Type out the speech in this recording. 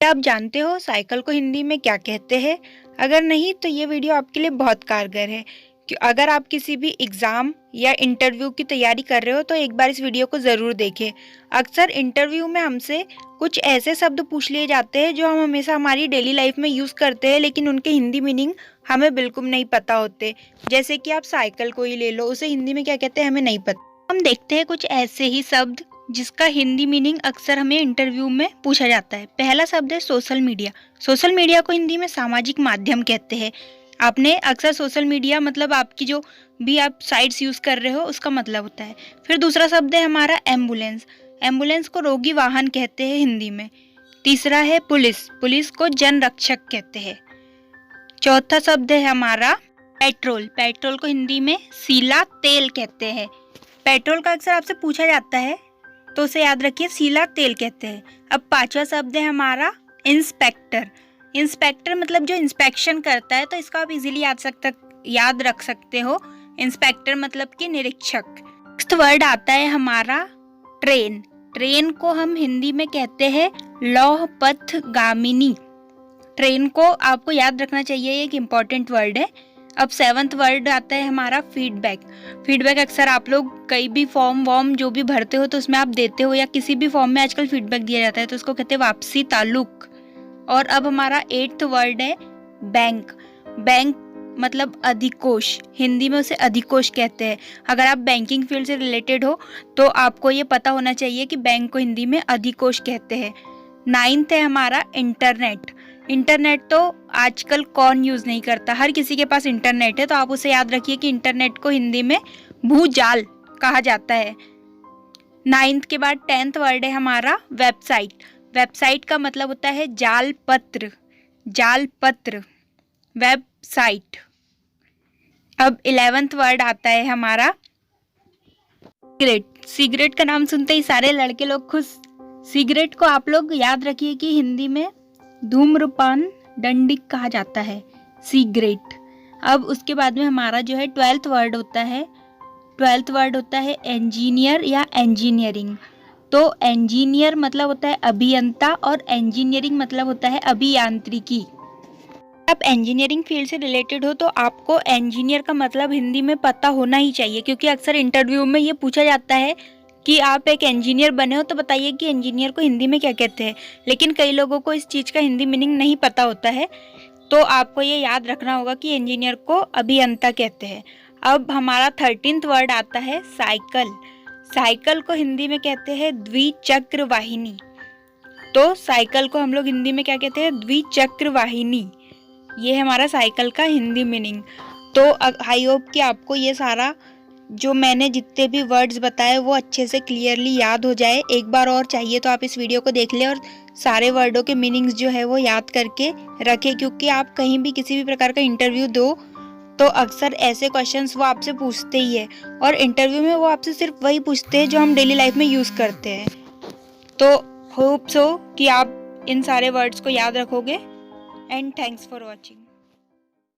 क्या आप जानते हो साइकिल को हिंदी में क्या कहते हैं? अगर नहीं तो ये वीडियो आपके लिए बहुत कारगर है कि अगर आप किसी भी एग्ज़ाम या इंटरव्यू की तैयारी कर रहे हो तो एक बार इस वीडियो को ज़रूर देखें। अक्सर इंटरव्यू में हमसे कुछ ऐसे शब्द पूछ लिए जाते हैं जो हम हमेशा हमारी डेली लाइफ में यूज़ करते हैं, लेकिन उनके हिंदी मीनिंग हमें बिल्कुल नहीं पता होते। जैसे कि आप साइकिल को ही ले लो, उसे हिंदी में क्या कहते हैं हमें नहीं पता। हम देखते हैं कुछ ऐसे ही शब्द जिसका हिंदी मीनिंग अक्सर हमें इंटरव्यू में पूछा जाता है। पहला शब्द है सोशल मीडिया। सोशल मीडिया को हिंदी में सामाजिक माध्यम कहते हैं। आपने अक्सर सोशल मीडिया मतलब आपकी जो भी आप साइट्स यूज़ कर रहे हो उसका मतलब होता है। फिर दूसरा शब्द है हमारा एम्बुलेंस। एम्बुलेंस को रोगी वाहन कहते हैं हिंदी में। तीसरा है पुलिस। पुलिस को जन रक्षक कहते हैं। चौथा शब्द है हमारा पेट्रोल। पेट्रोल को हिंदी में सीला तेल कहते हैं। पेट्रोल का अक्सर आपसे पूछा जाता है तो उसे याद रखिए, सीला तेल कहते हैं। अब पांचवा शब्द है हमारा इंस्पेक्टर। इंस्पेक्टर मतलब जो इंस्पेक्शन करता है, तो इसको आप इजीली याद रख सकते हो। इंस्पेक्टर मतलब कि निरीक्षक। नेक्स्ट वर्ड आता है हमारा ट्रेन। ट्रेन को हम हिंदी में कहते हैं लौह पथ गामिनी। ट्रेन को आपको याद रखना चाहिए, ये एक इम्पॉर्टेंट वर्ड है। अब सेवंथ वर्ड आता है हमारा फीडबैक। फीडबैक अक्सर आप लोग कई भी फॉर्म जो भी भरते हो तो उसमें आप देते हो, या किसी भी फॉर्म में आजकल फीडबैक दिया जाता है तो उसको कहते हैं वापसी ताल्लुक। और अब हमारा एट्थ वर्ड है बैंक। बैंक मतलब अधिकोष। हिंदी में उसे अधिकोष कहते हैं। अगर आप बैंकिंग फील्ड से रिलेटेड हो तो आपको ये पता होना चाहिए कि बैंक को हिंदी में अधिकोष कहते हैं। नाइन्थ है हमारा इंटरनेट। इंटरनेट तो आजकल कौन यूज़ नहीं करता, हर किसी के पास इंटरनेट है, तो आप उसे याद रखिए कि इंटरनेट को हिंदी में भूजाल कहा जाता है। नाइन्थ के बाद टेंथ वर्ड है हमारा वेबसाइट। वेबसाइट का मतलब होता है जाल पत्र। जाल पत्र वेबसाइट। अब 11th वर्ड आता है हमारा सिगरेट। सिगरेट का नाम सुनते ही सारे लड़के लोग खुश। सिगरेट को आप लोग याद रखिए कि हिंदी में धूम्रपान दंडिक कहा जाता है, सिगरेट। अब उसके बाद में हमारा जो है 12th वर्ड होता है। 12th वर्ड होता है इंजीनियर या इंजीनियरिंग। तो इंजीनियर मतलब होता है अभियंता और इंजीनियरिंग मतलब होता है अभियांत्रिकी। आप इंजीनियरिंग फील्ड से रिलेटेड हो तो आपको इंजीनियर का मतलब हिंदी में पता होना ही चाहिए, क्योंकि अक्सर इंटरव्यू में ये पूछा जाता है कि आप एक इंजीनियर बने हो तो बताइए कि इंजीनियर को हिंदी में क्या कहते हैं। लेकिन कई लोगों को इस चीज़ का हिंदी मीनिंग नहीं पता होता है, तो आपको ये याद रखना होगा कि इंजीनियर को अभियंता कहते हैं। अब हमारा 13th वर्ड आता है साइकिल। साइकिल को हिंदी में कहते हैं द्विचक्र वाहिनी। तो साइकिल को हम लोग हिंदी में क्या कहते हैं? द्विचक्र वाहिनी। ये है हमारा साइकिल का हिंदी मीनिंग। तो आई होप कि आपको ये सारा जो मैंने जितने भी वर्ड्स बताए वो अच्छे से क्लियरली याद हो जाए। एक बार और चाहिए तो आप इस वीडियो को देख लें और सारे वर्डों के मीनिंग्स जो है वो याद करके रखें, क्योंकि आप कहीं भी किसी भी प्रकार का इंटरव्यू दो तो अक्सर ऐसे क्वेश्चंस वो आपसे पूछते ही है, और इंटरव्यू में वो आपसे सिर्फ वही पूछते हैं जो हम डेली लाइफ में यूज़ करते हैं। तो होप सो कि आप इन सारे वर्ड्स को याद रखोगे। And thanks for watching.